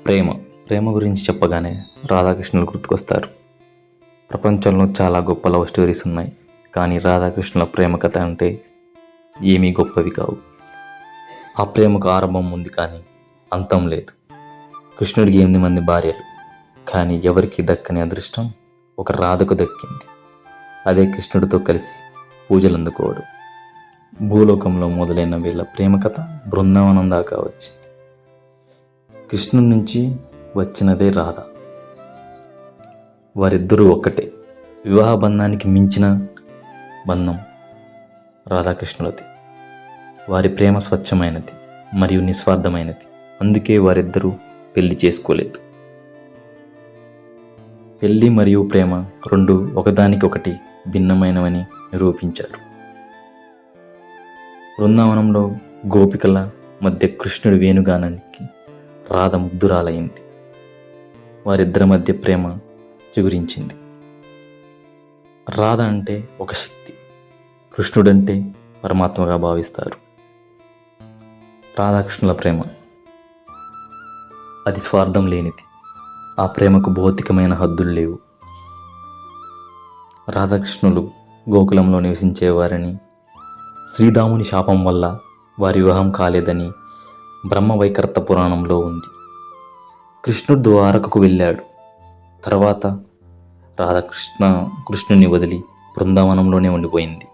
ప్రేమ గురించి చెప్పగానే రాధాకృష్ణులు గుర్తుకొస్తారు. ప్రపంచంలో చాలా గొప్ప లవ్ స్టోరీస్ ఉన్నాయి, కానీ రాధాకృష్ణుల ప్రేమ కథ అంటే ఏమీ గొప్పవి కావు. ఆ ప్రేమకు ఆరంభం ఉంది కానీ అంతం లేదు. కృష్ణుడికి 8 మంది భార్యలు, కానీ ఎవరికి దక్కని అదృష్టం ఒక రాధకు దక్కింది. అదే కృష్ణుడితో కలిసి పూజలు అందుకోవడం. భూలోకంలో మొదలైన వీళ్ళ ప్రేమ కథ బృందావనం దాకా వచ్చింది. కృష్ణుడి నుంచి వచ్చినదే రాధ. వారిద్దరూ ఒక్కటే. వివాహ బంధానికి మించిన బంధం రాధాకృష్ణులది. వారి ప్రేమ స్వచ్ఛమైనది మరియు నిస్వార్థమైనది. అందుకే వారిద్దరూ పెళ్లి చేసుకోలేదు. పెళ్లి మరియు ప్రేమ రెండు ఒకదానికొకటి భిన్నమైనవని నిరూపించారు. బృందావనంలో గోపికల మధ్య కృష్ణుడి వేణుగానానికి రాధ ముగ్ధురాలైంది. వారిద్దరి మధ్య ప్రేమ చిగురించింది. రాధ అంటే ఒక శక్తి, కృష్ణుడంటే పరమాత్మగా భావిస్తారు. రాధాకృష్ణుల ప్రేమ అది స్వార్థం లేనిది. ఆ ప్రేమకు భౌతికమైన హద్దులు లేవు. రాధాకృష్ణులు గోకులంలో నివసించేవారని, శ్రీరాముని శాపం వల్ల వారి వివాహం కాలేదని బ్రహ్మవైకర్త పురాణంలో ఉంది. కృష్ణుడు ద్వారకకు వెళ్ళాడు. తర్వాత కృష్ణుని వదిలి బృందావనంలోనే ఉండిపోయింది.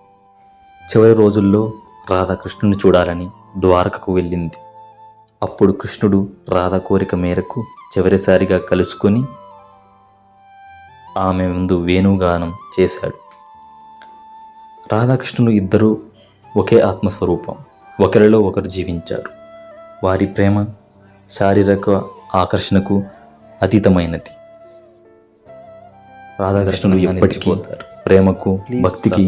చివరి రోజుల్లో రాధాకృష్ణుని చూడాలని ద్వారకకు వెళ్ళింది. అప్పుడు కృష్ణుడు రాధ కోరిక మేరకు చివరిసారిగా కలుసుకొని ఆమె ముందు వేణుగానం చేశాడు. రాధాకృష్ణులు ఇద్దరూ ఒకే ఆత్మస్వరూపం. ఒకరిలో ఒకరు జీవించారు. వారి ప్రేమ శారీరక ఆకర్షణకు అతీతమైనది. రాధాకృష్ణులు ఎప్పటికీ ప్రేమకు, భక్తికి